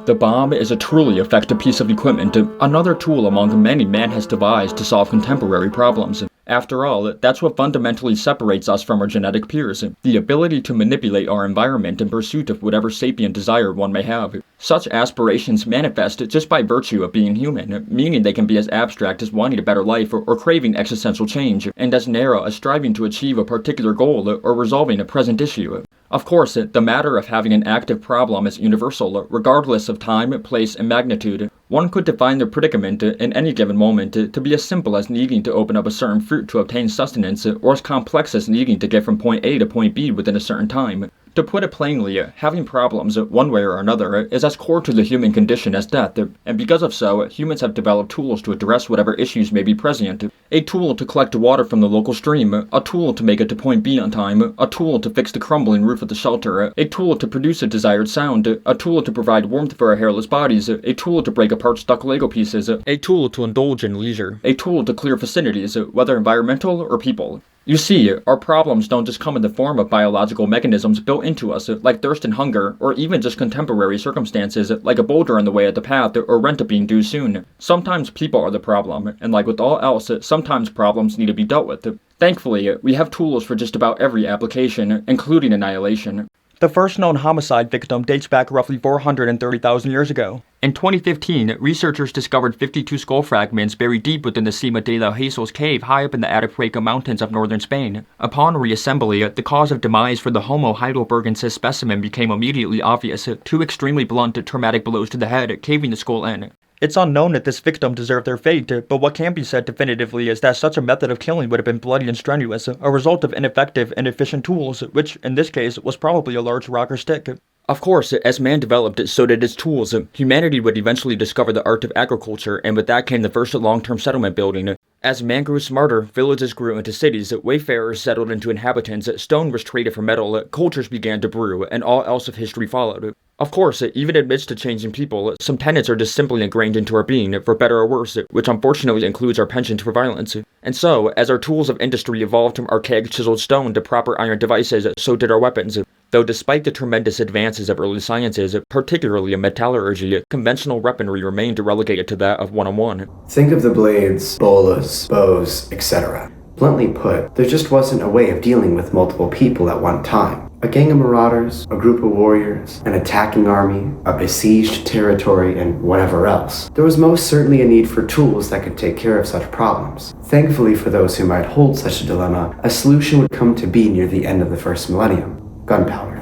The bomb is a truly effective piece of equipment, another tool among many man has devised to solve contemporary problems. After all, that's what fundamentally separates us from our genetic peers, the ability to manipulate our environment in pursuit of whatever sapient desire one may have. Such aspirations manifest just by virtue of being human, meaning they can be as abstract as wanting a better life or craving existential change, and as narrow as striving to achieve a particular goal or resolving a present issue. Of course, the matter of having an active problem is universal, regardless of time, place, and magnitude. One could define the predicament in any given moment to be as simple as needing to open up a certain fruit to obtain sustenance, or as complex as needing to get from point A to point B within a certain time. To put it plainly, having problems, one way or another, is as core to the human condition as death, and because of so, humans have developed tools to address whatever issues may be present. A tool to collect water from the local stream, a tool to make it to point B on time, a tool to fix the crumbling roof of the shelter, a tool to produce a desired sound, a tool to provide warmth for our hairless bodies, a tool to break apart stuck Lego pieces, a tool to indulge in leisure, a tool to clear vicinities, whether environmental or people. You see, our problems don't just come in the form of biological mechanisms built into us, like thirst and hunger, or even just contemporary circumstances, like a boulder in the way of the path or rent being due soon. Sometimes people are the problem, and like with all else, sometimes problems need to be dealt with. Thankfully, we have tools for just about every application, including annihilation. The first known homicide victim dates back roughly 430,000 years ago. In 2015, researchers discovered 52 skull fragments buried deep within the Cima de los Jesus cave high up in the Atapuerca mountains of northern Spain. Upon reassembly, the cause of demise for the Homo heidelbergensis specimen became immediately obvious: two extremely blunt, traumatic blows to the head, caving the skull in. It's unknown if this victim deserved their fate, but what can be said definitively is that such a method of killing would have been bloody and strenuous, a result of ineffective and inefficient tools, which, in this case, was probably a large rock or stick. Of course, as man developed, so did its tools. Humanity would eventually discover the art of agriculture, and with that came the first long-term settlement building. As man grew smarter, villages grew into cities, wayfarers settled into inhabitants, stone was traded for metal, cultures began to brew, and all else of history followed. Of course, even amidst the changing people, some tenets are just simply ingrained into our being, for better or worse, which unfortunately includes our penchant for violence. And so, as our tools of industry evolved from archaic chiseled stone to proper iron devices, so did our weapons. Though despite the tremendous advances of early sciences, particularly in metallurgy, conventional weaponry remained relegated to that of one-on-one. Think of the blades, bolas, bows, etc. Bluntly put, there just wasn't a way of dealing with multiple people at one time. A gang of marauders, a group of warriors, an attacking army, a besieged territory, and whatever else. There was most certainly a need for tools that could take care of such problems. Thankfully for those who might hold such a dilemma, a solution would come to be near the end of the first millennium: gunpowder.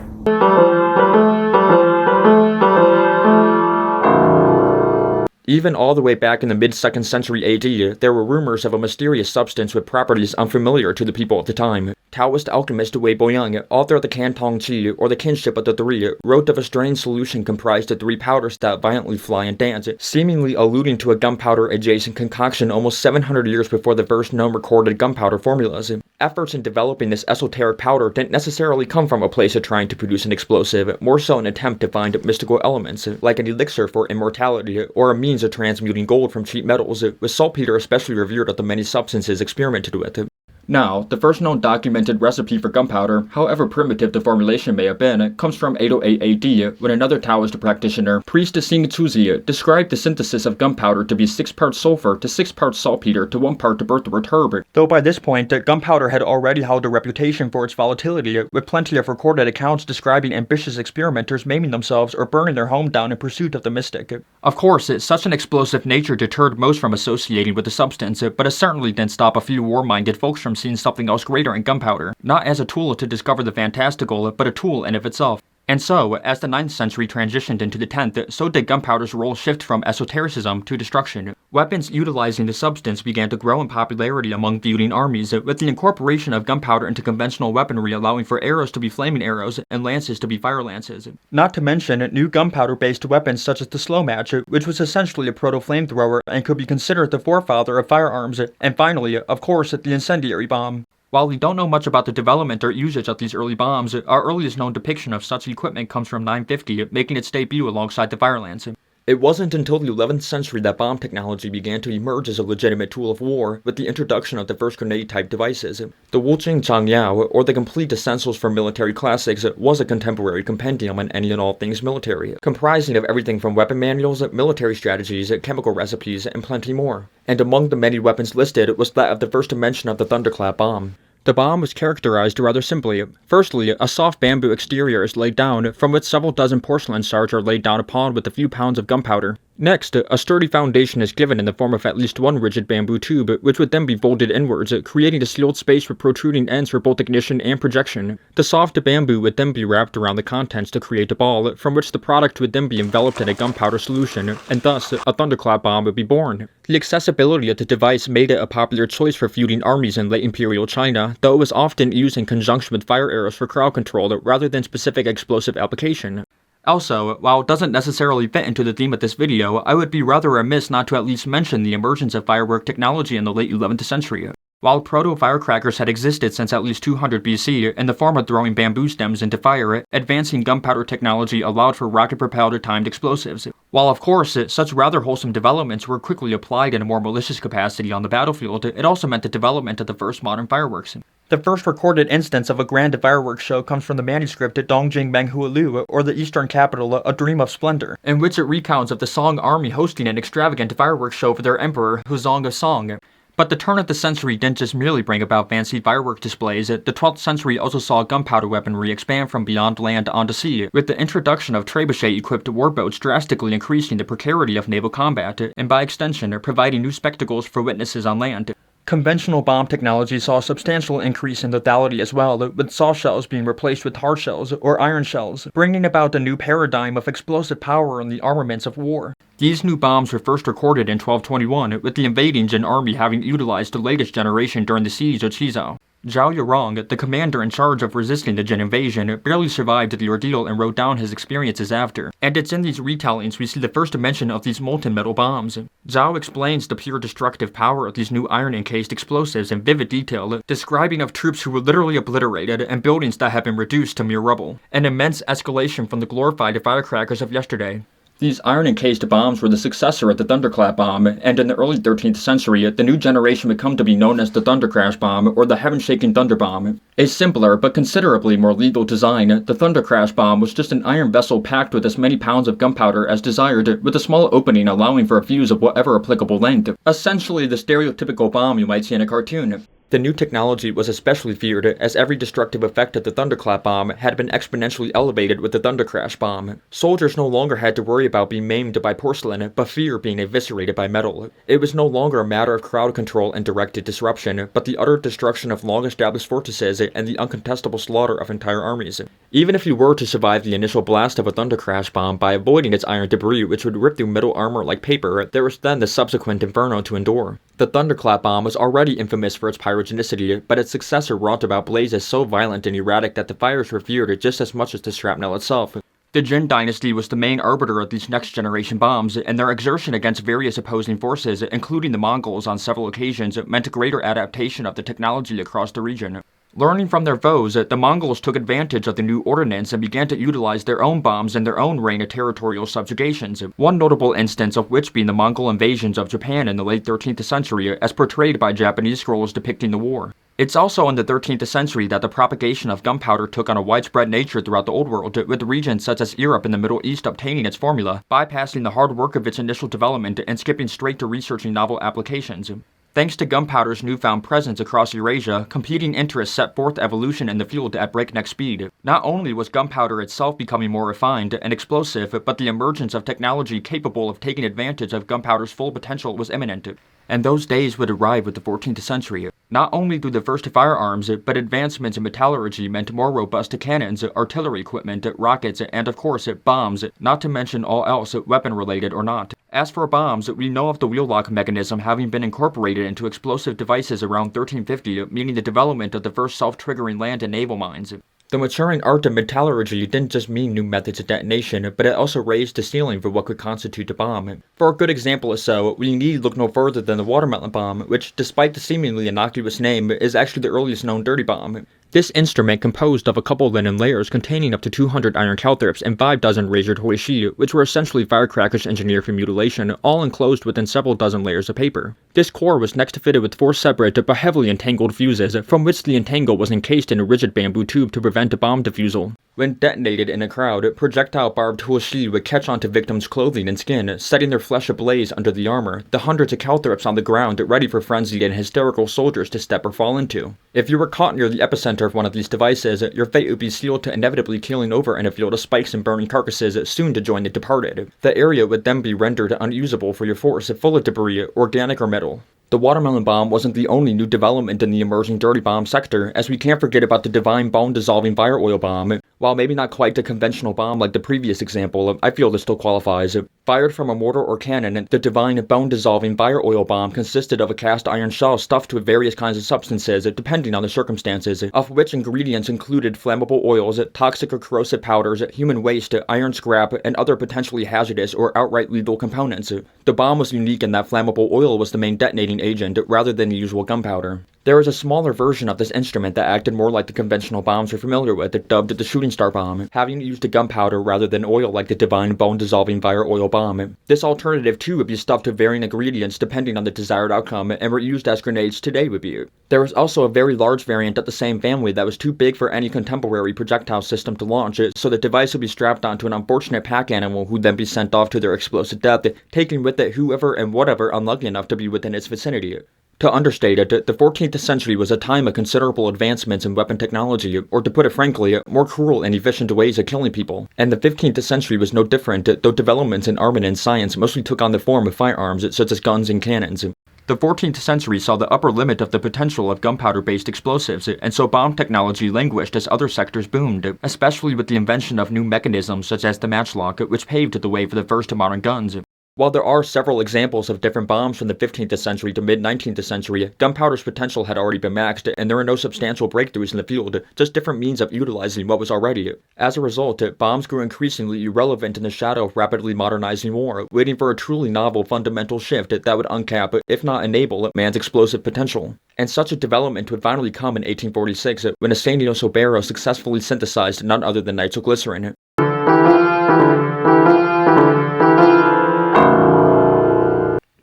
Even all the way back in the mid-2nd century AD, there were rumors of a mysterious substance with properties unfamiliar to the people at the time. Taoist alchemist Wei Boyang, author of the Cantong Qi, or the Kinship of the Three, wrote of a strange solution comprised of three powders that violently fly and dance, seemingly alluding to a gunpowder-adjacent concoction almost 700 years before the first known recorded gunpowder formulas. Efforts in developing this esoteric powder didn't necessarily come from a place of trying to produce an explosive, more so an attempt to find mystical elements, like an elixir for immortality, or a means of transmuting gold from cheap metals, with saltpeter especially revered of the many substances experimented with. Now, the first known documented recipe for gunpowder, however primitive the formulation may have been, comes from 808 AD, when another Taoist practitioner, priest Xing Cuzi, described the synthesis of gunpowder to be 6 parts sulfur to 6 parts saltpeter to 1 part birthroot herb. Though by this point, gunpowder had already held a reputation for its volatility, with plenty of recorded accounts describing ambitious experimenters maiming themselves or burning their home down in pursuit of the mystic. Of course, such an explosive nature deterred most from associating with the substance, but it certainly didn't stop a few war-minded folks from seeing something else greater in gunpowder, not as a tool to discover the fantastical, but a tool in of itself. And so, as the 9th century transitioned into the 10th, so did gunpowder's role shift from esotericism to destruction. Weapons utilizing the substance began to grow in popularity among feuding armies, with the incorporation of gunpowder into conventional weaponry allowing for arrows to be flaming arrows and lances to be fire lances. Not to mention new gunpowder-based weapons such as the slow match, which was essentially a proto-flamethrower and could be considered the forefather of firearms, and finally, of course, the incendiary bomb. While we don't know much about the development or usage of these early bombs, our earliest known depiction of such equipment comes from 950, making its debut alongside the fire lance. It wasn't until the 11th century that bomb technology began to emerge as a legitimate tool of war, with the introduction of the first grenade-type devices. The Wuching Changyao, or the Complete Essentials for Military Classics, was a contemporary compendium on any and all things military, comprising of everything from weapon manuals, military strategies, chemical recipes, and plenty more. And among the many weapons listed was that of the first dimension of the thunderclap bomb. The bomb was characterized rather simply. Firstly, a soft bamboo exterior is laid down, from which several dozen porcelain shards are laid down upon with a few pounds of gunpowder. Next, a sturdy foundation is given in the form of at least one rigid bamboo tube, which would then be folded inwards, creating a sealed space with protruding ends for both ignition and projection. The soft bamboo would then be wrapped around the contents to create a ball, from which the product would then be enveloped in a gunpowder solution, and thus, a thunderclap bomb would be born. The accessibility of the device made it a popular choice for feuding armies in late imperial China, though it was often used in conjunction with fire arrows for crowd control rather than specific explosive application. Also, while it doesn't necessarily fit into the theme of this video, I would be rather remiss not to at least mention the emergence of firework technology in the late 11th century. While proto-firecrackers had existed since at least 200 BC in the form of throwing bamboo stems into fire, advancing gunpowder technology allowed for rocket-propelled timed explosives. While of course, such rather wholesome developments were quickly applied in a more malicious capacity on the battlefield, it also meant the development of the first modern fireworks. The first recorded instance of a grand fireworks show comes from the manuscript Dongjing Menghualu, or the Eastern Capital, A Dream of Splendor, in which it recounts of the Song army hosting an extravagant fireworks show for their emperor, Huzong of Song. But the turn of the century didn't just merely bring about fancy firework displays. The 12th century also saw gunpowder weaponry expand from beyond land onto sea, with the introduction of trebuchet-equipped warboats drastically increasing the precarity of naval combat, and by extension, providing new spectacles for witnesses on land. Conventional bomb technology saw a substantial increase in lethality as well, with soft shells being replaced with hard shells or iron shells, bringing about a new paradigm of explosive power in the armaments of war. These new bombs were first recorded in 1221, with the invading Jin army having utilized the latest generation during the siege of Chizhou. Zhao Yurong, the commander in charge of resisting the Jin invasion, barely survived the ordeal and wrote down his experiences after. And it's in these retellings we see the first mention of these molten metal bombs. Zhao explains the pure destructive power of these new iron-encased explosives in vivid detail, describing of troops who were literally obliterated and buildings that have been reduced to mere rubble. An immense escalation from the glorified firecrackers of yesterday. These iron-encased bombs were the successor of the thunderclap bomb, and in the early 13th century, the new generation would come to be known as the thundercrash bomb or the heaven-shaking thunder bomb. A simpler but considerably more lethal design, the thundercrash bomb was just an iron vessel packed with as many pounds of gunpowder as desired, with a small opening allowing for a fuse of whatever applicable length. Essentially the stereotypical bomb you might see in a cartoon. The new technology was especially feared, as every destructive effect of the thunderclap bomb had been exponentially elevated with the thundercrash bomb. Soldiers no longer had to worry about being maimed by porcelain, but fear being eviscerated by metal. It was no longer a matter of crowd control and directed disruption, but the utter destruction of long-established fortresses and the uncontestable slaughter of entire armies. Even if you were to survive the initial blast of a thundercrash bomb by avoiding its iron debris, which would rip through metal armor like paper, there was then the subsequent inferno to endure. The thunderclap bomb was already infamous for its pyrogenicity, but its successor wrought about blazes so violent and erratic that the fires were feared just as much as the shrapnel itself. The Jin dynasty was the main arbiter of these next-generation bombs, and their exertion against various opposing forces, including the Mongols on several occasions, meant a greater adaptation of the technology across the region. Learning from their foes, the Mongols took advantage of the new ordnance and began to utilize their own bombs in their own reign of territorial subjugations, one notable instance of which being the Mongol invasions of Japan in the late 13th century as portrayed by Japanese scrolls depicting the war. It's also in the 13th century that the propagation of gunpowder took on a widespread nature throughout the Old World, with regions such as Europe and the Middle East obtaining its formula, bypassing the hard work of its initial development and skipping straight to researching novel applications. Thanks to gunpowder's newfound presence across Eurasia, competing interests set forth evolution in the field at breakneck speed. Not only was gunpowder itself becoming more refined and explosive, but the emergence of technology capable of taking advantage of gunpowder's full potential was imminent. And those days would arrive with the 14th century. Not only through the first firearms, but advancements in metallurgy meant more robust cannons, artillery equipment, rockets, and of course, bombs, not to mention all else, weapon-related or not. As for bombs, we know of the wheel-lock mechanism having been incorporated into explosive devices around 1350, meaning the development of the first self-triggering land and naval mines. The maturing art of metallurgy didn't just mean new methods of detonation, but it also raised the ceiling for what could constitute a bomb. For a good example or so, we need look no further than the watermelon bomb, which, despite the seemingly innocuous name, is actually the earliest known dirty bomb. This instrument composed of a couple linen layers containing up to 200 iron calthrips and 5 dozen razored hoishi, which were essentially firecrackers engineered for mutilation, all enclosed within several dozen layers of paper. This core was next fitted with 4 separate but heavily entangled fuses, from which the entangle was encased in a rigid bamboo tube to prevent a bomb defusal. When detonated in a crowd, projectile barbed hoishi would catch onto victims' clothing and skin, setting their flesh ablaze under the armor, the hundreds of calthrips on the ground ready for frenzied and hysterical soldiers to step or fall into. If you were caught near the epicenter of one of these devices, your fate would be sealed to inevitably keeling over in a field of spikes and burning carcasses soon to join the departed. The area would then be rendered unusable for your force, full of debris, organic or metal. The watermelon bomb wasn't the only new development in the emerging dirty bomb sector, as we can't forget about the divine bone-dissolving fire oil bomb. While maybe not quite a conventional bomb like the previous example, I feel this still qualifies. Fired from a mortar or cannon, the divine bone-dissolving fire oil bomb consisted of a cast iron shell stuffed with various kinds of substances, depending on the circumstances, of which ingredients included flammable oils, toxic or corrosive powders, human waste, iron scrap, and other potentially hazardous or outright lethal components. The bomb was unique in that flammable oil was the main detonating agent, rather than the usual gunpowder. There is a smaller version of this instrument that acted more like the conventional bombs we're familiar with, dubbed the shooting star bomb, having used a gunpowder rather than oil like the divine bone-dissolving fire oil bomb. This alternative too would be stuffed with varying ingredients depending on the desired outcome, and were used as grenades today would be. There was also a very large variant of the same family that was too big for any contemporary projectile system to launch, so the device would be strapped onto an unfortunate pack animal who'd then be sent off to their explosive death, taking with it whoever and whatever unlucky enough to be within its vicinity. To understate it, the 14th century was a time of considerable advancements in weapon technology, or to put it frankly, more cruel and efficient ways of killing people. And the 15th century was no different, though developments in armament science mostly took on the form of firearms, such as guns and cannons. The 14th century saw the upper limit of the potential of gunpowder-based explosives, and so bomb technology languished as other sectors boomed, especially with the invention of new mechanisms such as the matchlock, which paved the way for the first modern guns. While there are several examples of different bombs from the 15th century to mid-19th century, gunpowder's potential had already been maxed, and there were no substantial breakthroughs in the field, just different means of utilizing what was already. As a result, bombs grew increasingly irrelevant in the shadow of rapidly modernizing war, waiting for a truly novel fundamental shift that would uncap, if not enable, man's explosive potential. And such a development would finally come in 1846, when Asenio Sobero successfully synthesized none other than nitroglycerin.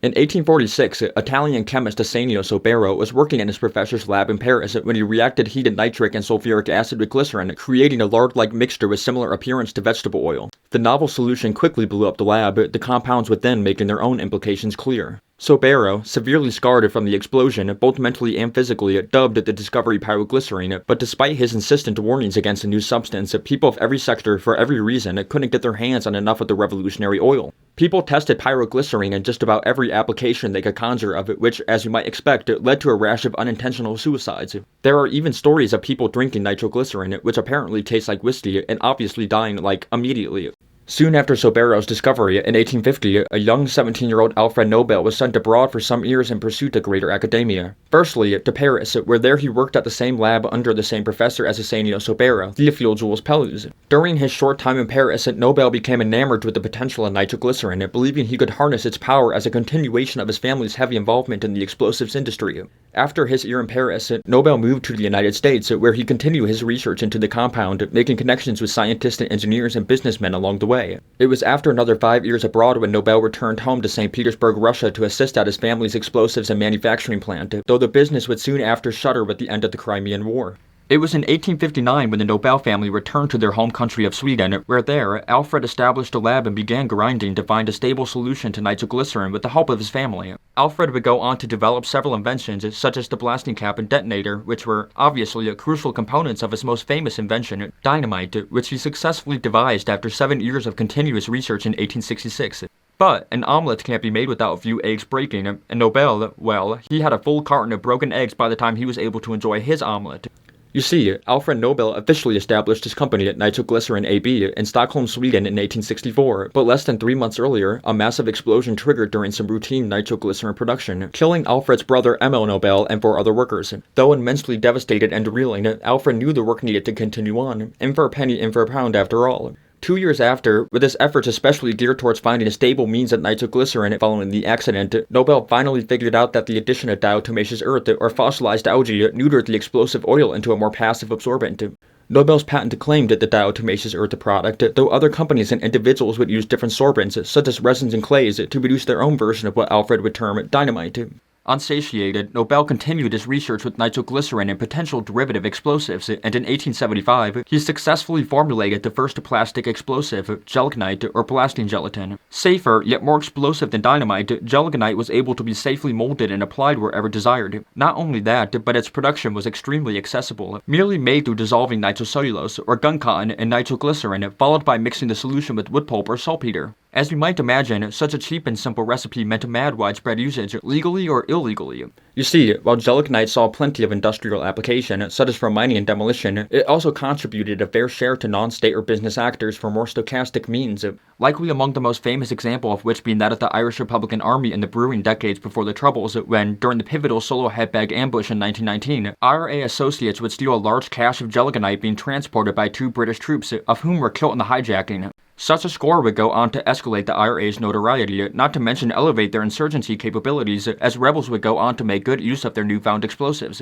In 1846, Italian chemist Asenio Sobero was working in his professor's lab in Paris when he reacted heated nitric and sulfuric acid with glycerin, creating a lard-like mixture with similar appearance to vegetable oil. The novel solution quickly blew up the lab, the compounds within making their own implications clear. Sobero, severely scarred from the explosion, both mentally and physically, dubbed the discovery pyroglycerine, but despite his insistent warnings against the new substance, people of every sector, for every reason, couldn't get their hands on enough of the revolutionary oil. People tested pyroglycerine in just about every application they could conjure of it, which, as you might expect, led to a rash of unintentional suicides. There are even stories of people drinking nitroglycerin, which apparently tastes like whiskey, and obviously dying, immediately. Soon after Sobero's discovery, in 1850, a young 17-year-old Alfred Nobel was sent abroad for some years in pursuit of greater academia. Firstly, to Paris, where there he worked at the same lab under the same professor as Asenio Sobero, Théophile Jules Pellouz. During his short time in Paris, Nobel became enamored with the potential of nitroglycerin, believing he could harness its power as a continuation of his family's heavy involvement in the explosives industry. After his year in Paris, Nobel moved to the United States, where he continued his research into the compound, making connections with scientists and engineers and businessmen along the way. It was after another 5 years abroad when Nobel returned home to St. Petersburg, Russia to assist at his family's explosives and manufacturing plant, though the business would soon after shutter with the end of the Crimean War. It was in 1859 when the Nobel family returned to their home country of Sweden, where there, Alfred established a lab and began grinding to find a stable solution to nitroglycerin with the help of his family. Alfred would go on to develop several inventions, such as the blasting cap and detonator, which were, obviously, crucial components of his most famous invention, dynamite, which he successfully devised after 7 years of continuous research in 1866. But an omelet can't be made without a few eggs breaking, and Nobel, well, he had a full carton of broken eggs by the time he was able to enjoy his omelet. You see, Alfred Nobel officially established his company at Nitroglycerin AB in Stockholm, Sweden in 1864, but less than 3 months earlier, a massive explosion triggered during some routine nitroglycerin production, killing Alfred's brother Emil Nobel and 4 other workers. Though immensely devastated and reeling, Alfred knew the work needed to continue on, in for a penny, in for a pound after all. 2 years after, with his efforts especially geared towards finding a stable means of nitroglycerin following the accident, Nobel finally figured out that the addition of diatomaceous earth or fossilized algae neutered the explosive oil into a more passive absorbent. Nobel's patent claimed the diatomaceous earth product, though other companies and individuals would use different sorbents, such as resins and clays, to produce their own version of what Alfred would term dynamite. Unsatiated, Nobel continued his research with nitroglycerin and potential derivative explosives, and in 1875, he successfully formulated the first plastic explosive, gelignite or blasting gelatin. Safer, yet more explosive than dynamite, gelignite was able to be safely molded and applied wherever desired. Not only that, but its production was extremely accessible, merely made through dissolving nitrocellulose or gun cotton in nitroglycerin, followed by mixing the solution with wood pulp or saltpeter. As you might imagine, such a cheap and simple recipe meant mad widespread usage, legally or illegally. You see, while gelignite saw plenty of industrial application, such as for mining and demolition, it also contributed a fair share to non-state or business actors for more stochastic means, likely among the most famous example of which being that of the Irish Republican Army in the brewing decades before the Troubles, when, during the pivotal Solo Headbag ambush in 1919, IRA associates would steal a large cache of gelignite being transported by 2 British troops, of whom were killed in the hijacking. Such a score would go on to escalate the IRA's notoriety, not to mention elevate their insurgency capabilities, as rebels would go on to make good use of their newfound explosives.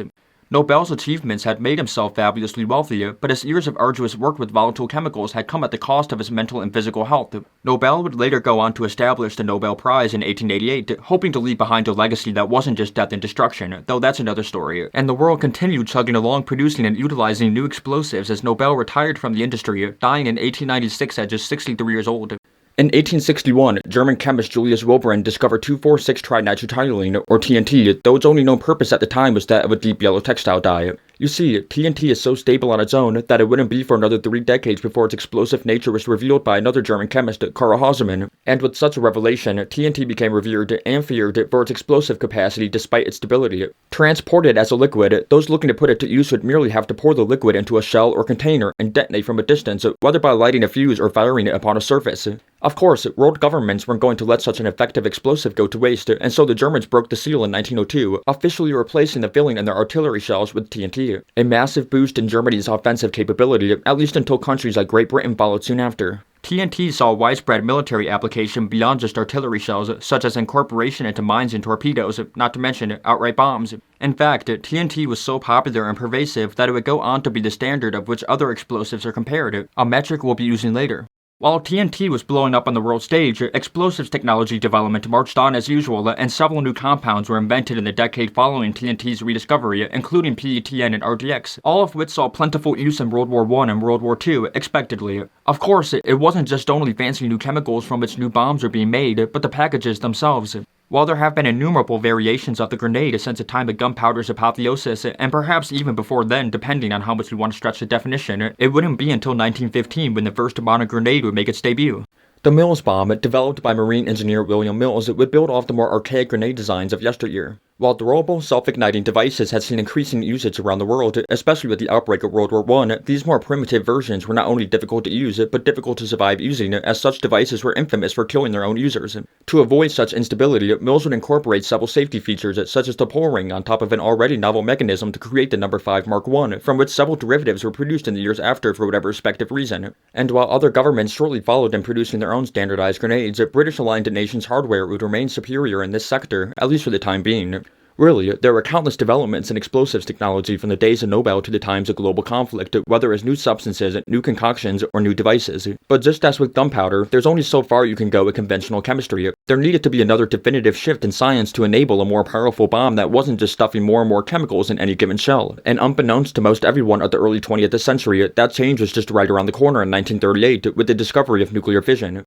Nobel's achievements had made himself fabulously wealthy, but his years of arduous work with volatile chemicals had come at the cost of his mental and physical health. Nobel would later go on to establish the Nobel Prize in 1888, hoping to leave behind a legacy that wasn't just death and destruction, though that's another story. And the world continued chugging along producing and utilizing new explosives as Nobel retired from the industry, dying in 1896 at just 63 years old. In 1861, German chemist Julius Wilbren discovered 2,4,6-trinitrotoluene, or TNT, though its only known purpose at the time was that of a deep yellow textile dye. You see, TNT is so stable on its own that it wouldn't be for another 3 decades before its explosive nature was revealed by another German chemist, Karl Hausermann. And with such a revelation, TNT became revered and feared for its explosive capacity despite its stability. Transported as a liquid, those looking to put it to use would merely have to pour the liquid into a shell or container and detonate from a distance, whether by lighting a fuse or firing it upon a surface. Of course, world governments weren't going to let such an effective explosive go to waste, and so the Germans broke the seal in 1902, officially replacing the filling in their artillery shells with TNT. A massive boost in Germany's offensive capability, at least until countries like Great Britain followed soon after. TNT saw widespread military application beyond just artillery shells, such as incorporation into mines and torpedoes, not to mention outright bombs. In fact, TNT was so popular and pervasive that it would go on to be the standard of which other explosives are compared, a metric we'll be using later. While TNT was blowing up on the world stage, explosives technology development marched on as usual, and several new compounds were invented in the decade following TNT's rediscovery, including PETN and RDX, all of which saw plentiful use in World War I and World War II, expectedly. Of course, it wasn't just only fancy new chemicals from which new bombs were being made, but the packages themselves. While there have been innumerable variations of the grenade since the time of gunpowder's apotheosis, and perhaps even before then depending on how much you want to stretch the definition, it wouldn't be until 1915 when the first modern grenade would make its debut. The Mills bomb, developed by marine engineer William Mills, would build off the more archaic grenade designs of yesteryear. While throwable, self-igniting devices had seen increasing usage around the world, especially with the outbreak of World War I, these more primitive versions were not only difficult to use, but difficult to survive using, as such devices were infamous for killing their own users. To avoid such instability, Mills would incorporate several safety features, such as the pull ring on top of an already novel mechanism to create the No. 5 Mark I, from which several derivatives were produced in the years after for whatever respective reason. And while other governments shortly followed in producing their own standardized grenades, British-aligned nations' hardware would remain superior in this sector, at least for the time being. Really, there were countless developments in explosives technology from the days of Nobel to the times of global conflict, whether as new substances, new concoctions, or new devices. But just as with gunpowder, there's only so far you can go with conventional chemistry. There needed to be another definitive shift in science to enable a more powerful bomb that wasn't just stuffing more and more chemicals in any given shell. And unbeknownst to most everyone of the early 20th century, that change was just right around the corner in 1938 with the discovery of nuclear fission.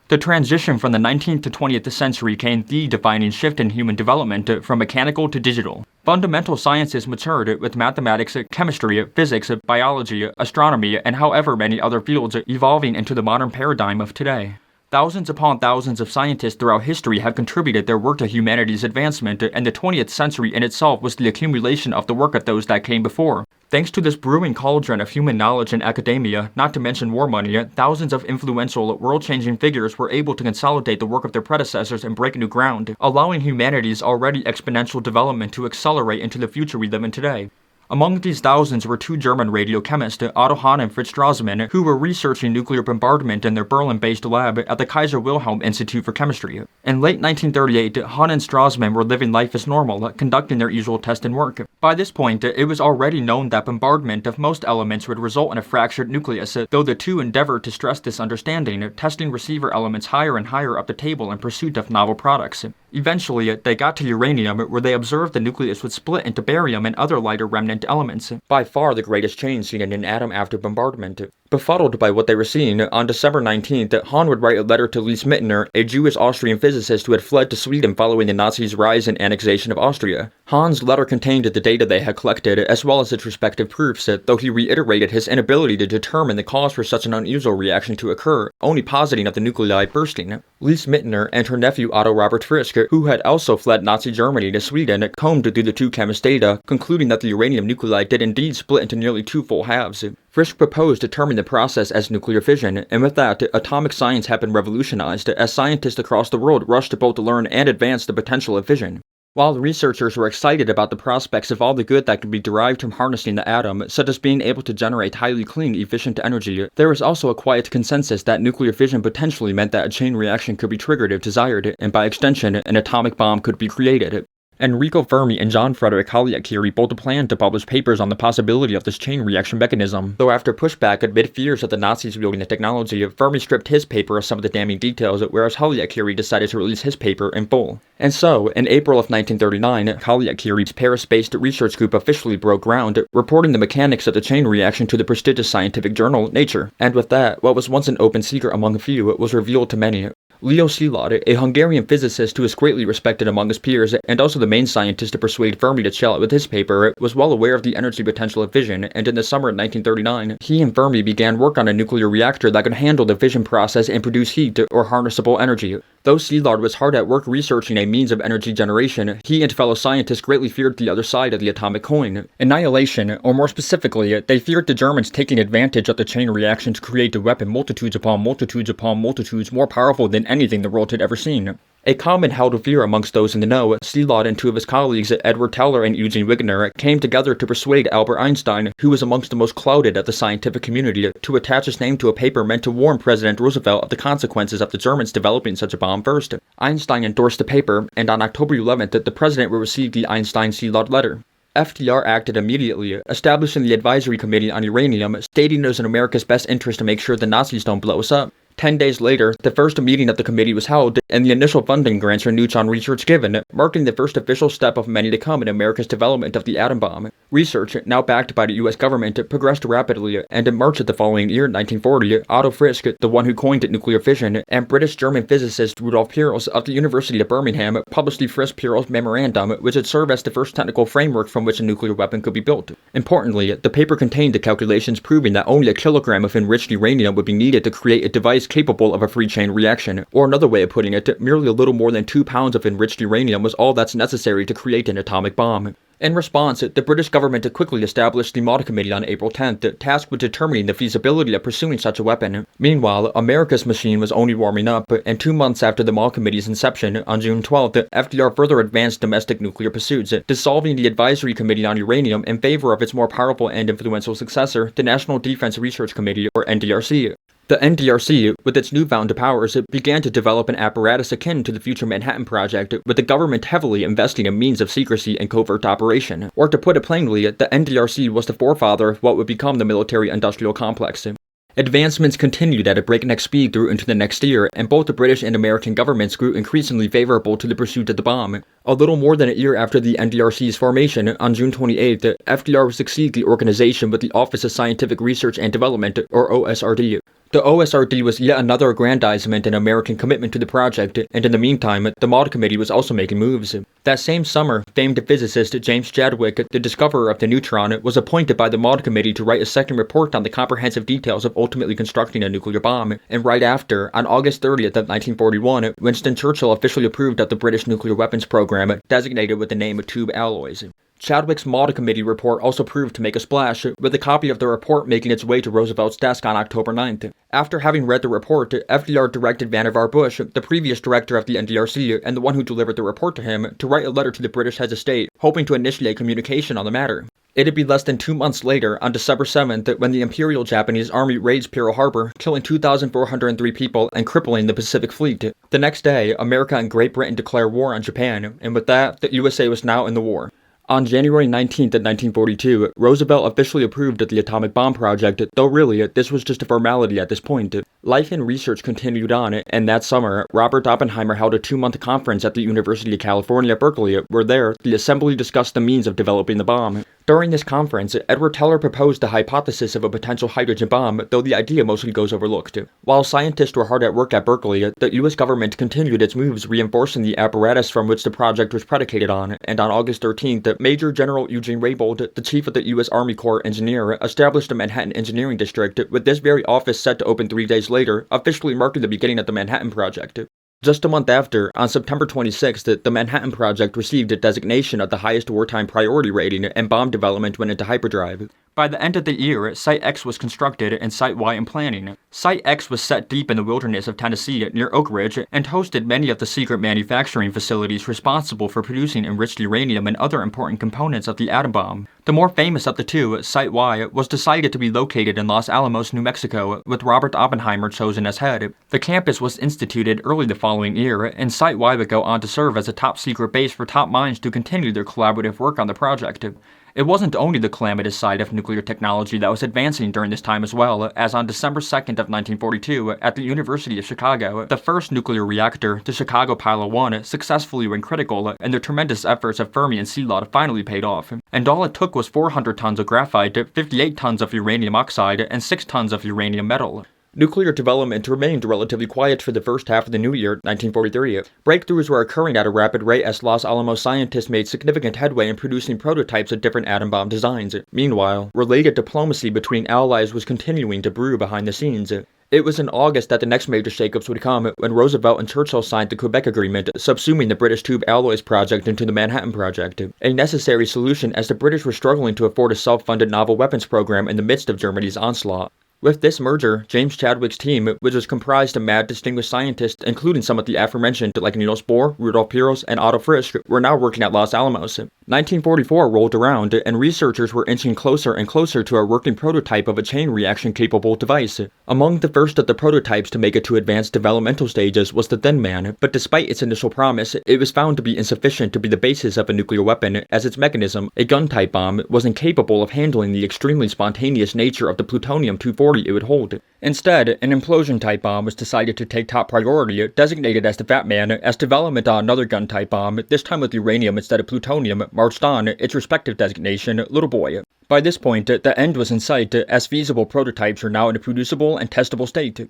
The transition from the 19th to 20th century came the defining shift in human development from mechanical to digital. Fundamental sciences matured with mathematics, chemistry, physics, biology, astronomy, and however many other fields evolving into the modern paradigm of today. Thousands upon thousands of scientists throughout history have contributed their work to humanity's advancement, and the 20th century in itself was the accumulation of the work of those that came before. Thanks to this brewing cauldron of human knowledge and academia, not to mention war money, thousands of influential, world-changing figures were able to consolidate the work of their predecessors and break new ground, allowing humanity's already exponential development to accelerate into the future we live in today. Among these thousands were two German radiochemists, Otto Hahn and Fritz Strassmann, who were researching nuclear bombardment in their Berlin-based lab at the Kaiser Wilhelm Institute for Chemistry. In late 1938, Hahn and Strassmann were living life as normal, conducting their usual test and work. By this point, it was already known that bombardment of most elements would result in a fractured nucleus, though the two endeavored to stress this understanding, testing receiver elements higher and higher up the table in pursuit of novel products. Eventually, they got to uranium, where they observed the nucleus would split into barium and other lighter remnant elements, by far the greatest change seen in an atom after bombardment. Befuddled by what they were seeing, on December 19th, Hahn would write a letter to Lise Meitner, a Jewish-Austrian physicist who had fled to Sweden following the Nazis' rise and annexation of Austria. Hahn's letter contained the data they had collected, as well as its respective proofs, though he reiterated his inability to determine the cause for such an unusual reaction to occur, only positing of the nuclei bursting. Lise Meitner and her nephew Otto Robert Frisch, who had also fled Nazi Germany to Sweden, combed through the two chemists' data, concluding that the uranium nuclei did indeed split into nearly two full halves. Frisch proposed to term the process as nuclear fission, and with that, atomic science had been revolutionized as scientists across the world rushed to both learn and advance the potential of fission. While researchers were excited about the prospects of all the good that could be derived from harnessing the atom, such as being able to generate highly clean, efficient energy, there was also a quiet consensus that nuclear fission potentially meant that a chain reaction could be triggered if desired, and by extension, an atomic bomb could be created. Enrico Fermi and John Frederick Collier-Curie both planned to publish papers on the possibility of this chain reaction mechanism, though after pushback amid fears of the Nazis wielding the technology, Fermi stripped his paper of some of the damning details, whereas Collier-Curie decided to release his paper in full. And so, in April of 1939, Collier-Curie's Paris-based research group officially broke ground, reporting the mechanics of the chain reaction to the prestigious scientific journal Nature. And with that, what was once an open secret among a few was revealed to many. Leo Szilard, a Hungarian physicist who is greatly respected among his peers, and also the main scientist to persuade Fermi to chill out with his paper, was well aware of the energy potential of fission, and in the summer of 1939, he and Fermi began work on a nuclear reactor that could handle the fission process and produce heat, or harnessable energy. Though Szilard was hard at work researching a means of energy generation, he and fellow scientists greatly feared the other side of the atomic coin. Annihilation, or more specifically, they feared the Germans taking advantage of the chain reaction to create a weapon multitudes upon multitudes upon multitudes more powerful than anything the world had ever seen. A common held fear amongst those in the know, Szilard and two of his colleagues, Edward Teller and Eugene Wigner, came together to persuade Albert Einstein, who was amongst the most clouded of the scientific community, to attach his name to a paper meant to warn President Roosevelt of the consequences of the Germans developing such a bomb first. Einstein endorsed the paper, and on October 11th, the president would receive the Einstein-Szilard letter. FDR acted immediately, establishing the Advisory Committee on Uranium, stating it was in America's best interest to make sure the Nazis don't blow us up. 10 days later, the first meeting of the committee was held, and the initial funding grants for neutron research given, marking the first official step of many to come in America's development of the atom bomb. Research, now backed by the US government, progressed rapidly, and in March of the following year, 1940, Otto Frisch, the one who coined nuclear fission, and British-German physicist Rudolf Peierls of the University of Birmingham published the Frisch-Peierls Memorandum, which would serve as the first technical framework from which a nuclear weapon could be built. Importantly, the paper contained the calculations proving that only a kilogram of enriched uranium would be needed to create a device capable of a free chain reaction, or another way of putting it, merely a little more than 2 pounds of enriched uranium was all that's necessary to create an atomic bomb. In response, the British government quickly established the Maddy Committee on April 10th, tasked with determining the feasibility of pursuing such a weapon. Meanwhile, America's machine was only warming up, and 2 months after the Maddy Committee's inception, on June 12th, FDR further advanced domestic nuclear pursuits, dissolving the Advisory Committee on Uranium in favor of its more powerful and influential successor, the National Defense Research Committee, or NDRC. The NDRC, with its newfound powers, began to develop an apparatus akin to the future Manhattan Project, with the government heavily investing in means of secrecy and covert operation. Or to put it plainly, the NDRC was the forefather of what would become the military-industrial complex. Advancements continued at a breakneck speed through into the next year, and both the British and American governments grew increasingly favorable to the pursuit of the bomb. A little more than a year after the NDRC's formation, on June 28th, FDR would succeed the organization with the Office of Scientific Research and Development, or OSRD. The OSRD was yet another aggrandizement in American commitment to the project, and in the meantime, the Maddy Committee was also making moves. That same summer, famed physicist James Chadwick, the discoverer of the neutron, was appointed by the Maddy Committee to write a second report on the comprehensive details of ultimately constructing a nuclear bomb, and right after, on August 30th of 1941, Winston Churchill officially approved of the British nuclear weapons program, designated with the name Tube Alloys. Chadwick's Maddy Committee report also proved to make a splash, with a copy of the report making its way to Roosevelt's desk on October 9th. After having read the report, FDR directed Vannevar Bush, the previous director of the NDRC and the one who delivered the report to him, to write a letter to the British heads of state, hoping to initiate communication on the matter. It'd be less than 2 months later, on December 7th, when the Imperial Japanese Army raids Pearl Harbor, killing 2,403 people and crippling the Pacific Fleet. The next day, America and Great Britain declare war on Japan, and with that, the USA was now in the war. On January 19th, 1942, Roosevelt officially approved the atomic bomb project, though really, this was just a formality at this point. Life and research continued on, and that summer, Robert Oppenheimer held a 2-month conference at the University of California, Berkeley, where there, the assembly discussed the means of developing the bomb. During this conference, Edward Teller proposed the hypothesis of a potential hydrogen bomb, though the idea mostly goes overlooked. While scientists were hard at work at Berkeley, the US government continued its moves reinforcing the apparatus from which the project was predicated on, and on August 13th, Major General Eugene Raybould, the chief of the US Army Corps engineer, established the Manhattan Engineering District, with this very office set to open 3 days later, officially marking the beginning of the Manhattan Project. Just a month after, on September 26th, the Manhattan Project received a designation of the highest wartime priority rating, and bomb development went into hyperdrive. By the end of the year, Site X was constructed and Site Y in planning. Site X was set deep in the wilderness of Tennessee near Oak Ridge and hosted many of the secret manufacturing facilities responsible for producing enriched uranium and other important components of the atom bomb. The more famous of the two, Site Y, was decided to be located in Los Alamos, New Mexico, with Robert Oppenheimer chosen as head. The campus was instituted early the following year, and Site Y would go on to serve as a top-secret base for top minds to continue their collaborative work on the project. It wasn't only the calamitous side of nuclear technology that was advancing during this time as well, as on December 2nd of 1942, at the University of Chicago, the first nuclear reactor, the Chicago Pilot 1, successfully went critical, and the tremendous efforts of Fermi and Szilard finally paid off. And all it took was 400 tons of graphite, 58 tons of uranium oxide, and 6 tons of uranium metal. Nuclear development remained relatively quiet for the first half of the new year, 1943. Breakthroughs were occurring at a rapid rate as Los Alamos scientists made significant headway in producing prototypes of different atom bomb designs. Meanwhile, related diplomacy between allies was continuing to brew behind the scenes. It was in August that the next major shakeups would come, when Roosevelt and Churchill signed the Quebec Agreement, subsuming the British Tube Alloys project into the Manhattan Project, a necessary solution as the British were struggling to afford a self-funded novel weapons program in the midst of Germany's onslaught. With this merger, James Chadwick's team, which was comprised of mad distinguished scientists, including some of the aforementioned like Niels Bohr, Rudolf Peierls, and Otto Frisch, were now working at Los Alamos. 1944 rolled around, and researchers were inching closer and closer to a working prototype of a chain reaction-capable device. Among the first of the prototypes to make it to advanced developmental stages was the Thin Man, but despite its initial promise, it was found to be insufficient to be the basis of a nuclear weapon, as its mechanism, a gun-type bomb, was incapable of handling the extremely spontaneous nature of the plutonium-240 it would hold. Instead, an implosion-type bomb was decided to take top priority, designated as the Fat Man, as development on another gun-type bomb, this time with uranium instead of plutonium, marched on, its respective designation, Little Boy. By this point, the end was in sight, as feasible prototypes were now in a producible and testable state.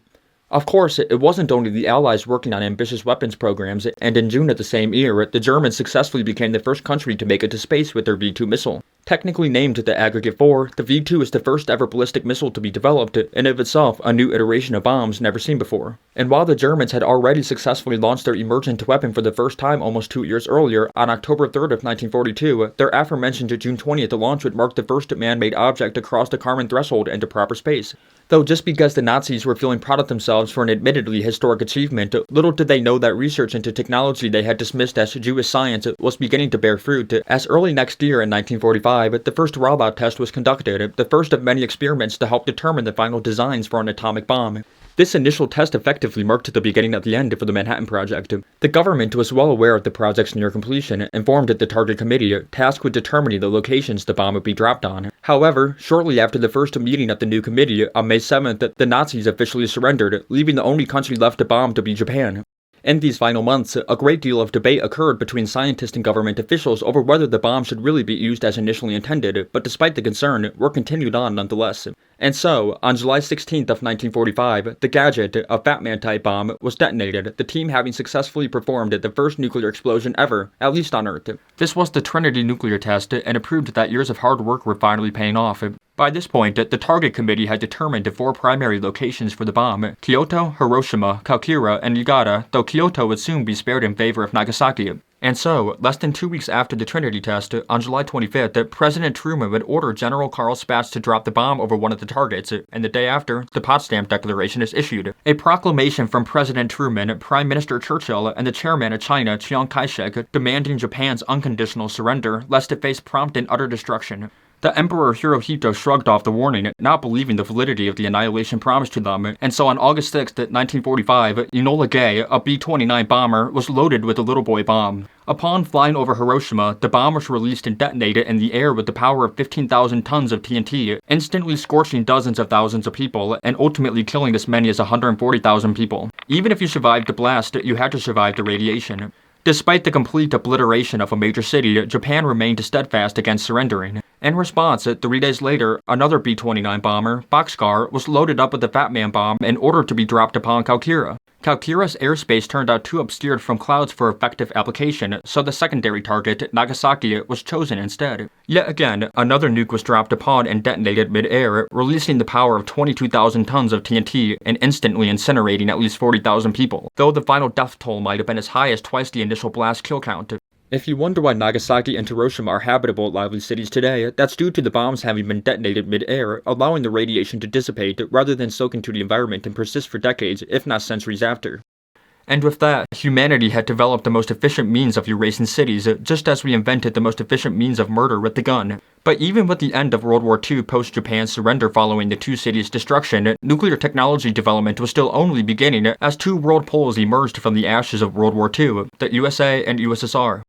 Of course, it wasn't only the Allies working on ambitious weapons programs, and in June of the same year, the Germans successfully became the first country to make it to space with their V-2 missile. Technically named the Aggregate 4, the V-2 is the first ever ballistic missile to be developed, and of itself a new iteration of bombs never seen before. And while the Germans had already successfully launched their emergent weapon for the first time almost 2 years earlier, on October 3rd of 1942, their aforementioned June 20th launch would mark the first man-made object to cross the Kármán threshold into proper space. Though just because the Nazis were feeling proud of themselves for an admittedly historic achievement, little did they know that research into technology they had dismissed as Jewish science was beginning to bear fruit, as early next year in 1945, the first Rabat test was conducted, the first of many experiments to help determine the final designs for an atomic bomb. This initial test effectively marked the beginning of the end for the Manhattan Project. The government was well aware of the project's near completion and formed the Target Committee, tasked with determining the locations the bomb would be dropped on. However, shortly after the first meeting of the new committee, on May 7th, the Nazis officially surrendered, leaving the only country left to bomb to be Japan. In these final months, a great deal of debate occurred between scientists and government officials over whether the bomb should really be used as initially intended, but despite the concern, work continued on nonetheless. And so, on July 16th of 1945, the Gadget, a Fat Man-type bomb, was detonated, the team having successfully performed the first nuclear explosion ever, at least on Earth. This was the Trinity nuclear test, and it proved that years of hard work were finally paying off. By this point, the Target Committee had determined 4 primary locations for the bomb: Kyoto, Hiroshima, Kalkira, and Niigata, though Kyoto would soon be spared in favor of Nagasaki. And so, less than 2 weeks after the Trinity test, on July 25th, President Truman would order General Karl Spaatz to drop the bomb over one of the targets, and the day after, the Potsdam Declaration is issued. A proclamation from President Truman, Prime Minister Churchill, and the chairman of China, Chiang Kai-shek, demanding Japan's unconditional surrender, lest it face prompt and utter destruction. The Emperor Hirohito shrugged off the warning, not believing the validity of the annihilation promised to them, and so on August 6, 1945, Enola Gay, a B-29 bomber, was loaded with a little boy bomb. Upon flying over Hiroshima, the bomb was released and detonated in the air with the power of 15,000 tons of TNT, instantly scorching dozens of thousands of people, and ultimately killing as many as 140,000 people. Even if you survived the blast, you had to survive the radiation. Despite the complete obliteration of a major city, Japan remained steadfast against surrendering. In response, 3 days later, another B-29 bomber, Boxcar, was loaded up with the Fat Man bomb and ordered to be dropped upon Kaukira. Kaukira's airspace turned out too obscured from clouds for effective application, so the secondary target, Nagasaki, was chosen instead. Yet again, another nuke was dropped upon and detonated mid-air, releasing the power of 22,000 tons of TNT and instantly incinerating at least 40,000 people, though the final death toll might have been as high as twice the initial blast kill count. If you wonder why Nagasaki and Hiroshima are habitable, lively cities today, that's due to the bombs having been detonated mid-air, allowing the radiation to dissipate rather than soak into the environment and persist for decades, if not centuries after. And with that, humanity had developed the most efficient means of erasing cities, just as we invented the most efficient means of murder with the gun. But even with the end of World War II post-Japan's surrender following the two cities' destruction, nuclear technology development was still only beginning as two world poles emerged from the ashes of World War II, the USA and USSR.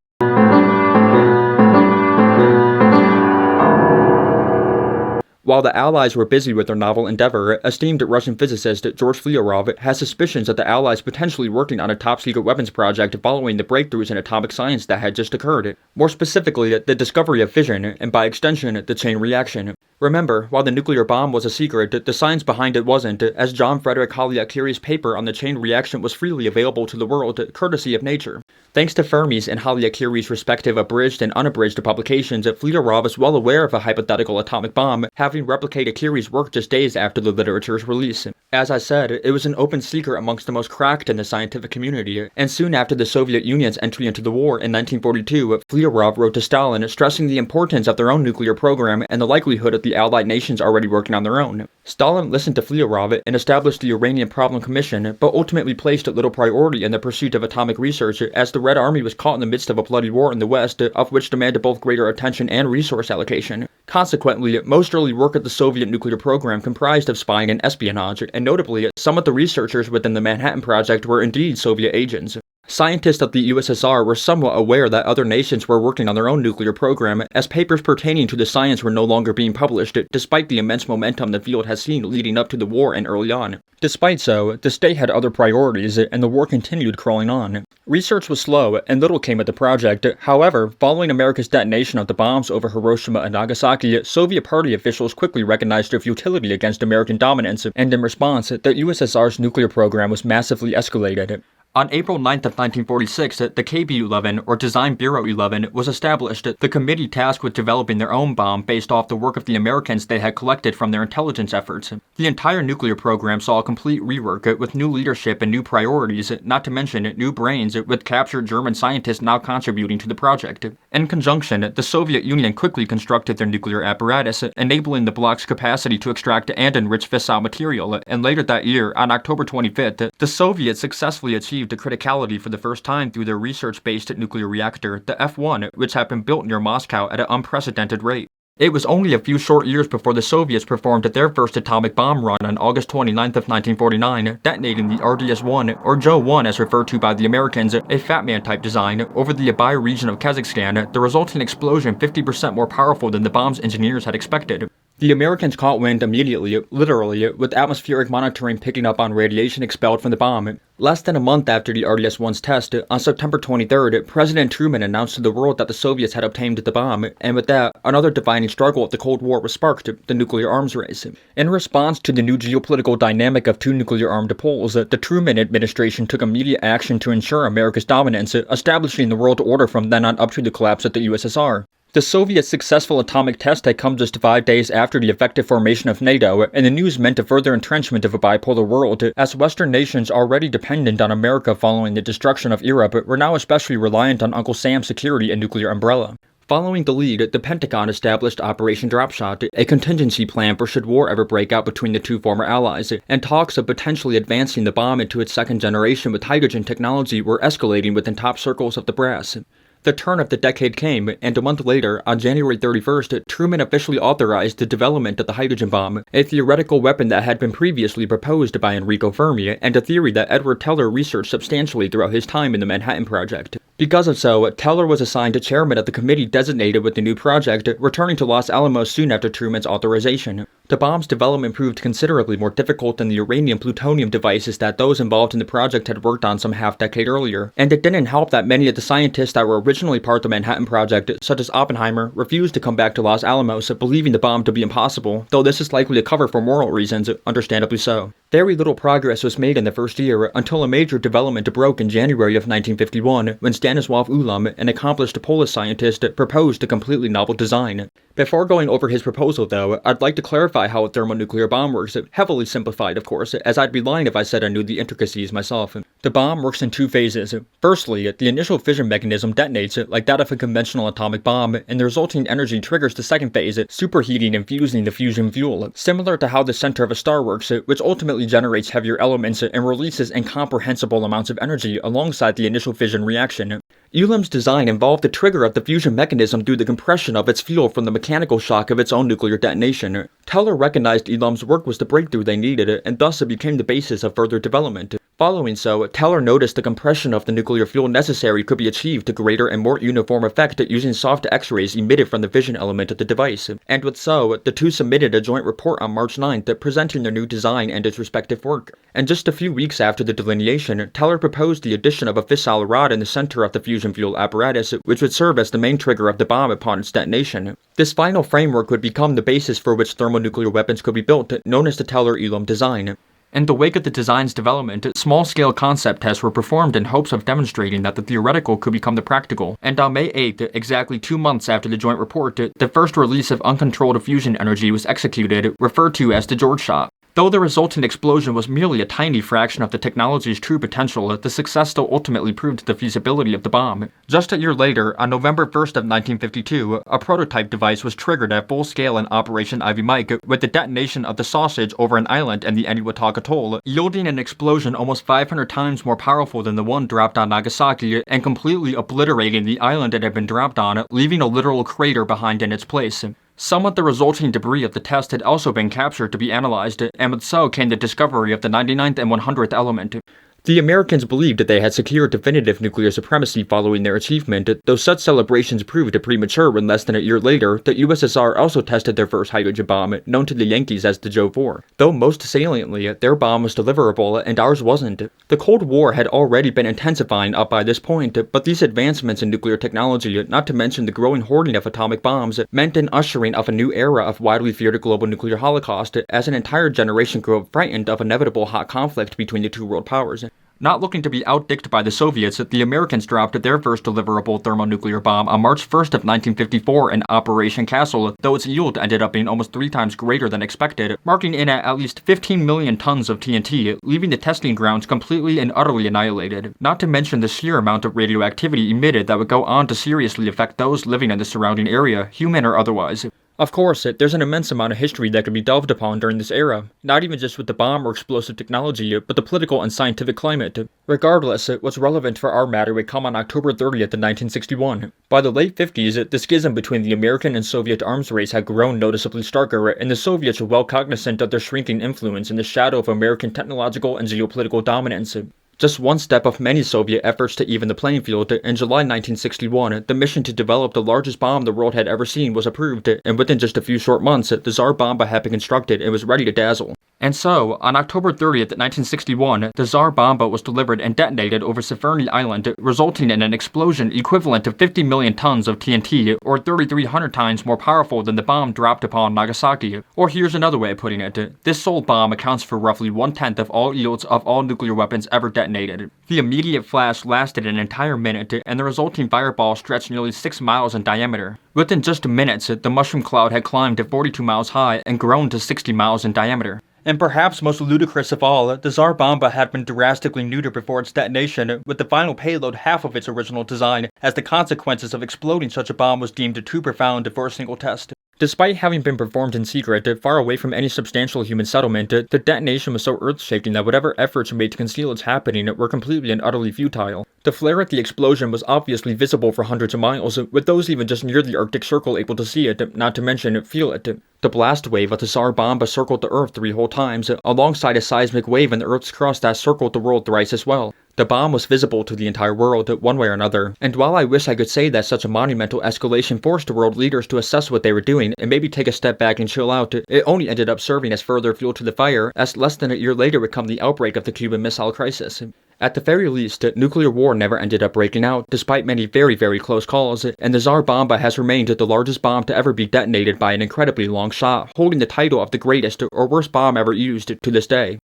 While the Allies were busy with their novel endeavor, esteemed Russian physicist George Fyodorov has suspicions that the Allies potentially working on a top-secret weapons project following the breakthroughs in atomic science that had just occurred. More specifically, the discovery of fission, and by extension, the chain reaction. Remember, while the nuclear bomb was a secret, the science behind it wasn't, as John Frederick Haliak-Curie's paper on the chain reaction was freely available to the world, courtesy of nature. Thanks to Fermi's and Haliak-Curie's respective abridged and unabridged publications, Fyodorov is well aware of a hypothetical atomic bomb, having replicated Curie's work just days after the literature's release. As I said, it was an open secret amongst the most cracked in the scientific community, and soon after the Soviet Union's entry into the war in 1942, Fyodorov wrote to Stalin stressing the importance of their own nuclear program and the likelihood of the Allied nations already working on their own. Stalin listened to Fyodorov and established the Uranium Problem Commission, but ultimately placed little priority in the pursuit of atomic research as the Red Army was caught in the midst of a bloody war in the West, of which demanded both greater attention and resource allocation. Consequently, most early work of the Soviet nuclear program comprised of spying and espionage, and notably, some of the researchers within the Manhattan Project were indeed Soviet agents. Scientists of the USSR were somewhat aware that other nations were working on their own nuclear program, as papers pertaining to the science were no longer being published, despite the immense momentum the field has seen leading up to the war and early on. Despite so, the state had other priorities, and the war continued crawling on. Research was slow, and little came of the project. However, following America's detonation of the bombs over Hiroshima and Nagasaki, Soviet Party officials quickly recognized their futility against American dominance, and in response, the USSR's nuclear program was massively escalated. On April 9th of 1946, the KB-11, or Design Bureau 11, was established, the committee tasked with developing their own bomb based off the work of the Americans they had collected from their intelligence efforts. The entire nuclear program saw a complete rework, with new leadership and new priorities, not to mention new brains, with captured German scientists now contributing to the project. In conjunction, the Soviet Union quickly constructed their nuclear apparatus, enabling the bloc's capacity to extract and enrich fissile material, and later that year, on October 25th, the Soviets successfully achieved the criticality for the first time through their research-based nuclear reactor, the F-1, which had been built near Moscow at an unprecedented rate. It was only a few short years before the Soviets performed their first atomic bomb run on August 29th of 1949, detonating the RDS-1, or Joe-1 as referred to by the Americans, a Fat Man-type design, over the Abay region of Kazakhstan, the resulting explosion 50% more powerful than the bomb's engineers had expected. The Americans caught wind immediately, literally, with atmospheric monitoring picking up on radiation expelled from the bomb. Less than a month after the RDS-1's test, on September 23rd, President Truman announced to the world that the Soviets had obtained the bomb, and with that, another defining struggle of the Cold War was sparked, the nuclear arms race. In response to the new geopolitical dynamic of two nuclear-armed poles, the Truman administration took immediate action to ensure America's dominance, establishing the world order from then on up to the collapse of the USSR. The Soviets' successful atomic test had come just 5 days after the effective formation of NATO, and the news meant a further entrenchment of a bipolar world, as Western nations already dependent on America following the destruction of Europe were now especially reliant on Uncle Sam's security and nuclear umbrella. Following the lead, the Pentagon established Operation Dropshot, a contingency plan for should war ever break out between the two former allies, and talks of potentially advancing the bomb into its second generation with hydrogen technology were escalating within top circles of the brass. The turn of the decade came, and a month later, on January 31st, Truman officially authorized the development of the hydrogen bomb, a theoretical weapon that had been previously proposed by Enrico Fermi, and a theory that Edward Teller researched substantially throughout his time in the Manhattan Project. Because of so, Teller was assigned chairman of the committee designated with the new project, returning to Los Alamos soon after Truman's authorization. The bomb's development proved considerably more difficult than the uranium-plutonium devices that those involved in the project had worked on some half-decade earlier, and it didn't help that many of the scientists that were originally part of the Manhattan Project, such as Oppenheimer, refused to come back to Los Alamos, believing the bomb to be impossible, though this is likely a cover for moral reasons, understandably so. Very little progress was made in the first year, until a major development broke in January of 1951, when Stanislav Ulam, an accomplished Polish scientist, proposed a completely novel design. Before going over his proposal, though, I'd like to clarify how a thermonuclear bomb works, heavily simplified, of course, as I'd be lying if I said I knew the intricacies myself. The bomb works in two phases. Firstly, the initial fission mechanism detonates, like that of a conventional atomic bomb, and the resulting energy triggers the second phase, superheating and fusing the fusion fuel, similar to how the center of a star works, which ultimately generates heavier elements and releases incomprehensible amounts of energy alongside the initial fission reaction. Ulam's design involved the trigger of the fusion mechanism through the compression of its fuel from the mechanical shock of its own nuclear detonation. Teller recognized Ulam's work was the breakthrough they needed, and thus it became the basis of further development. Following so, Teller noticed the compression of the nuclear fuel necessary could be achieved to greater and more uniform effect using soft X-rays emitted from the fission element of the device. And with so, the two submitted a joint report on March 9th presenting their new design and its respective work. And just a few weeks after the delineation, Teller proposed the addition of a fissile rod in the center of the fusion fuel apparatus, which would serve as the main trigger of the bomb upon its detonation. This final framework would become the basis for which thermonuclear weapons could be built, known as the Teller-Ulam design. In the wake of the design's development, small-scale concept tests were performed in hopes of demonstrating that the theoretical could become the practical, and on May 8th, exactly 2 months after the joint report, the first release of uncontrolled fusion energy was executed, referred to as the George shot. Though the resultant explosion was merely a tiny fraction of the technology's true potential, the success still ultimately proved the feasibility of the bomb. Just a year later, on November 1st of 1952, a prototype device was triggered at full scale in Operation Ivy Mike with the detonation of the sausage over an island in the Eniwetok Atoll, yielding an explosion almost 500 times more powerful than the one dropped on Nagasaki and completely obliterating the island it had been dropped on, leaving a literal crater behind in its place. Some of the resulting debris of the test had also been captured to be analyzed, and with so came the discovery of the 99th and 100th element. The Americans believed that they had secured definitive nuclear supremacy following their achievement, though such celebrations proved premature when less than a year later, the USSR also tested their first hydrogen bomb, known to the Yankees as the Joe 4. Though most saliently, their bomb was deliverable and ours wasn't. The Cold War had already been intensifying up by this point, but these advancements in nuclear technology, not to mention the growing hoarding of atomic bombs, meant an ushering of a new era of widely feared global nuclear holocaust, as an entire generation grew up frightened of inevitable hot conflict between the two world powers. Not looking to be outdicked by the Soviets, the Americans dropped their first deliverable thermonuclear bomb on March 1st of 1954 in Operation Castle, though its yield ended up being almost 3 times greater than expected, marking in at least 15 million tons of TNT, leaving the testing grounds completely and utterly annihilated. Not to mention the sheer amount of radioactivity emitted that would go on to seriously affect those living in the surrounding area, human or otherwise. Of course, there's an immense amount of history that can be delved upon during this era, not even just with the bomb or explosive technology, but the political and scientific climate. Regardless, what's relevant for our matter would come on October 30th of 1961. By the late 50s, the schism between the American and Soviet arms race had grown noticeably starker, and the Soviets were well cognizant of their shrinking influence in the shadow of American technological and geopolitical dominance. Just one step of many Soviet efforts to even the playing field, in July 1961, the mission to develop the largest bomb the world had ever seen was approved, and within just a few short months, the Tsar Bomba had been constructed and was ready to dazzle. And so, on October 30th, 1961, the Tsar Bomba was delivered and detonated over Severny Island, resulting in an explosion equivalent to 50 million tons of TNT, or 3,300 times more powerful than the bomb dropped upon Nagasaki. Or here's another way of putting it. This sole bomb accounts for roughly 1/10 of all yields of all nuclear weapons ever detonated. The immediate flash lasted an entire minute, and the resulting fireball stretched nearly 6 miles in diameter. Within just minutes, the mushroom cloud had climbed to 42 miles high and grown to 60 miles in diameter. And perhaps most ludicrous of all, the Tsar Bomba had been drastically neutered before its detonation, with the final payload half of its original design, as the consequences of exploding such a bomb was deemed too profound for a single test. Despite having been performed in secret, far away from any substantial human settlement, the detonation was so earth-shaking that whatever efforts made to conceal its happening were completely and utterly futile. The flare at the explosion was obviously visible for hundreds of miles, with those even just near the Arctic Circle able to see it, not to mention feel it. The blast wave of the Tsar Bomba circled the Earth 3 whole times, alongside a seismic wave in the Earth's crust that circled the world thrice as well. The bomb was visible to the entire world, one way or another, and while I wish I could say that such a monumental escalation forced the world leaders to assess what they were doing and maybe take a step back and chill out, it only ended up serving as further fuel to the fire, as less than a year later would come the outbreak of the Cuban Missile Crisis. At the very least, nuclear war never ended up breaking out, despite many very, very close calls, and the Tsar Bomba has remained the largest bomb to ever be detonated by an incredibly long shot, holding the title of the greatest or worst bomb ever used to this day.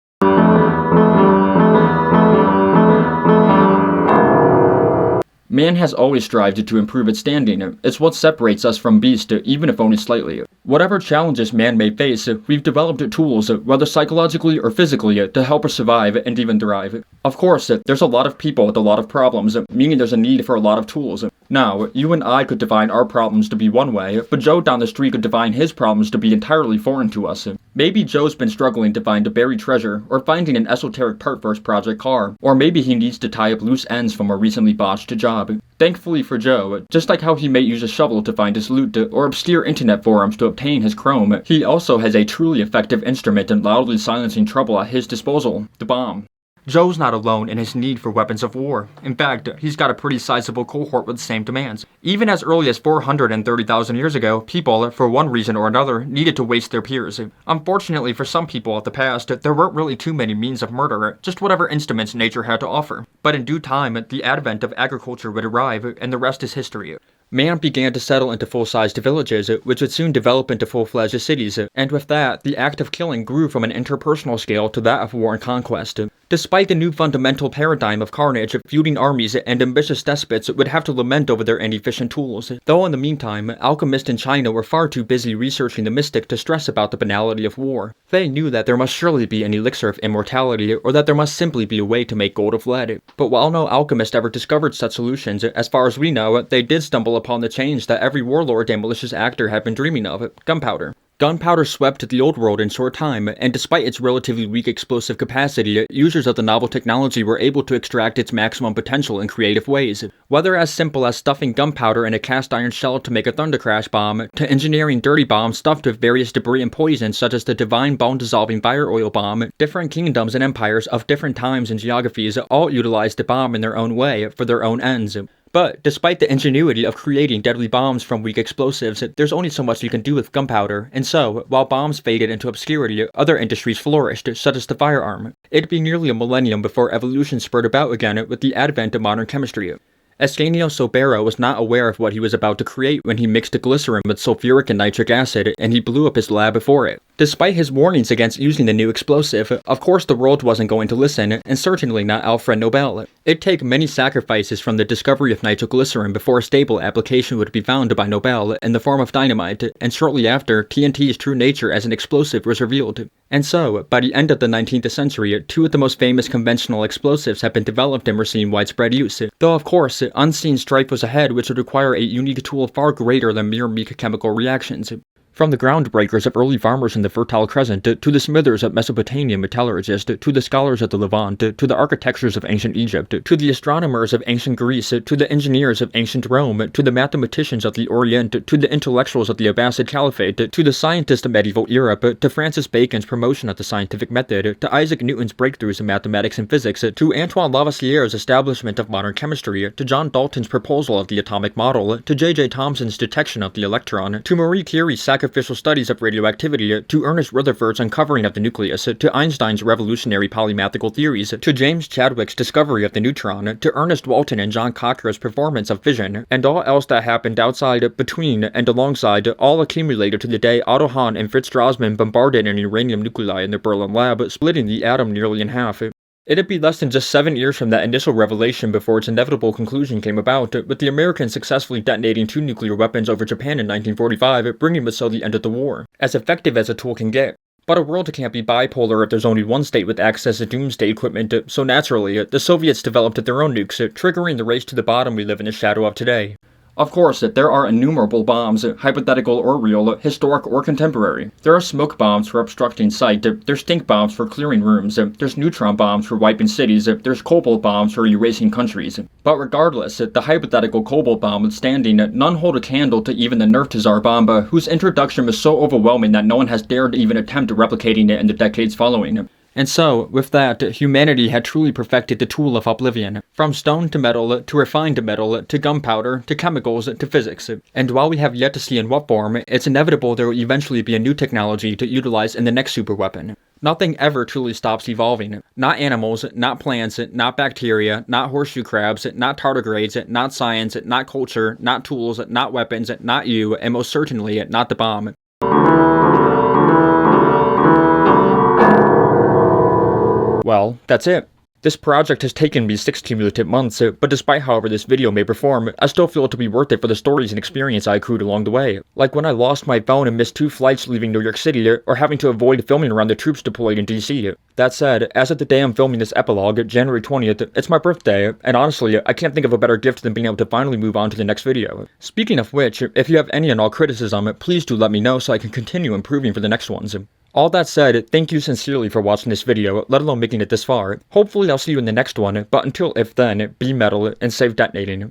Man has always strived to improve its standing. It's what separates us from beasts, even if only slightly. Whatever challenges man may face, we've developed tools, whether psychologically or physically, to help us survive and even thrive. Of course, there's a lot of people with a lot of problems, meaning there's a need for a lot of tools. Now, you and I could define our problems to be one way, but Joe down the street could define his problems to be entirely foreign to us. Maybe Joe's been struggling to find a buried treasure, or finding an esoteric part for his project car, or maybe he needs to tie up loose ends from a recently botched job. Thankfully for Joe, just like how he may use a shovel to find his loot, or obscure internet forums to obtain his chrome, he also has a truly effective instrument in loudly silencing trouble at his disposal: the bomb. Joe's not alone in his need for weapons of war. In fact, he's got a pretty sizable cohort with the same demands. Even as early as 430,000 years ago, people, for one reason or another, needed to waste their peers. Unfortunately for some people of the past, there weren't really too many means of murder, just whatever instruments nature had to offer. But in due time, the advent of agriculture would arrive, and the rest is history. Man began to settle into full-sized villages, which would soon develop into full-fledged cities, and with that, the act of killing grew from an interpersonal scale to that of war and conquest. Despite the new fundamental paradigm of carnage, feuding armies and ambitious despots would have to lament over their inefficient tools, though in the meantime, alchemists in China were far too busy researching the mystic to stress about the banality of war. They knew that there must surely be an elixir of immortality, or that there must simply be a way to make gold of lead. But while no alchemist ever discovered such solutions, as far as we know, they did stumble upon the change that every warlord and malicious actor had been dreaming of: gunpowder. Gunpowder swept the old world in short time, and despite its relatively weak explosive capacity, users of the novel technology were able to extract its maximum potential in creative ways. Whether as simple as stuffing gunpowder in a cast iron shell to make a thunder crash bomb, to engineering dirty bombs stuffed with various debris and poisons such as the divine bone-dissolving fire oil bomb, different kingdoms and empires of different times and geographies all utilized the bomb in their own way, for their own ends. But, despite the ingenuity of creating deadly bombs from weak explosives, there's only so much you can do with gunpowder, and so, while bombs faded into obscurity, other industries flourished, such as the firearm. It'd be nearly a millennium before evolution spurred about again with the advent of modern chemistry. Ascanio Sobera was not aware of what he was about to create when he mixed glycerin with sulfuric and nitric acid, and he blew up his lab before it. Despite his warnings against using the new explosive, of course the world wasn't going to listen, and certainly not Alfred Nobel. It'd take many sacrifices from the discovery of nitroglycerin before a stable application would be found by Nobel in the form of dynamite, and shortly after, TNT's true nature as an explosive was revealed. And so, by the end of the 19th century, two of the most famous conventional explosives had been developed and were seeing widespread use. Though of course, unseen strife was ahead which would require a unique tool far greater than mere meek chemical reactions. From the groundbreakers of early farmers in the Fertile Crescent, to the smithers of Mesopotamian metallurgists, to the scholars of the Levant, to the architectures of ancient Egypt, to the astronomers of ancient Greece, to the engineers of ancient Rome, to the mathematicians of the Orient, to the intellectuals of the Abbasid Caliphate, to the scientists of medieval Europe, to Francis Bacon's promotion of the scientific method, to Isaac Newton's breakthroughs in mathematics and physics, to Antoine Lavoisier's establishment of modern chemistry, to John Dalton's proposal of the atomic model, to J.J. Thomson's detection of the electron, to Marie Curie's sacrificial studies of radioactivity, to Ernest Rutherford's uncovering of the nucleus, to Einstein's revolutionary polymathical theories, to James Chadwick's discovery of the neutron, to Ernest Walton and John Cocker's performance of fission, and all else that happened outside, between, and alongside, all accumulated to the day Otto Hahn and Fritz Strassmann bombarded an uranium nuclei in their Berlin lab, splitting the atom nearly in half. It'd be less than just 7 years from that initial revelation before its inevitable conclusion came about, with the Americans successfully detonating 2 nuclear weapons over Japan in 1945, bringing with so the end of the war. As effective as a tool can get. But a world can't be bipolar if there's only one state with access to doomsday equipment, so naturally, the Soviets developed their own nukes, triggering the race to the bottom we live in the shadow of today. Of course, there are innumerable bombs, hypothetical or real, historic or contemporary. There are smoke bombs for obstructing sight, there's stink bombs for clearing rooms, there's neutron bombs for wiping cities, there's cobalt bombs for erasing countries. But regardless, the hypothetical cobalt bomb withstanding, none hold a candle to even the Nerf Tsar bomb, whose introduction was so overwhelming that no one has dared to even attempt replicating it in the decades following. And so, with that, humanity had truly perfected the tool of oblivion. From stone to metal, to refined metal, to gunpowder, to chemicals, to physics. And while we have yet to see in what form, it's inevitable there will eventually be a new technology to utilize in the next superweapon. Nothing ever truly stops evolving. Not animals, not plants, not bacteria, not horseshoe crabs, not tardigrades, not science, not culture, not tools, not weapons, not you, and most certainly not the bomb. Well, that's it. This project has taken me 6 cumulative months, but despite however this video may perform, I still feel it to be worth it for the stories and experience I accrued along the way. Like when I lost my phone and missed 2 flights leaving New York City, or having to avoid filming around the troops deployed in DC. That said, as of the day I'm filming this epilogue, January 20th, it's my birthday, and honestly, I can't think of a better gift than being able to finally move on to the next video. Speaking of which, if you have any and all criticism, please do let me know so I can continue improving for the next ones. All that said, thank you sincerely for watching this video, let alone making it this far. Hopefully I'll see you in the next one, but until if then, be metal and save detonating.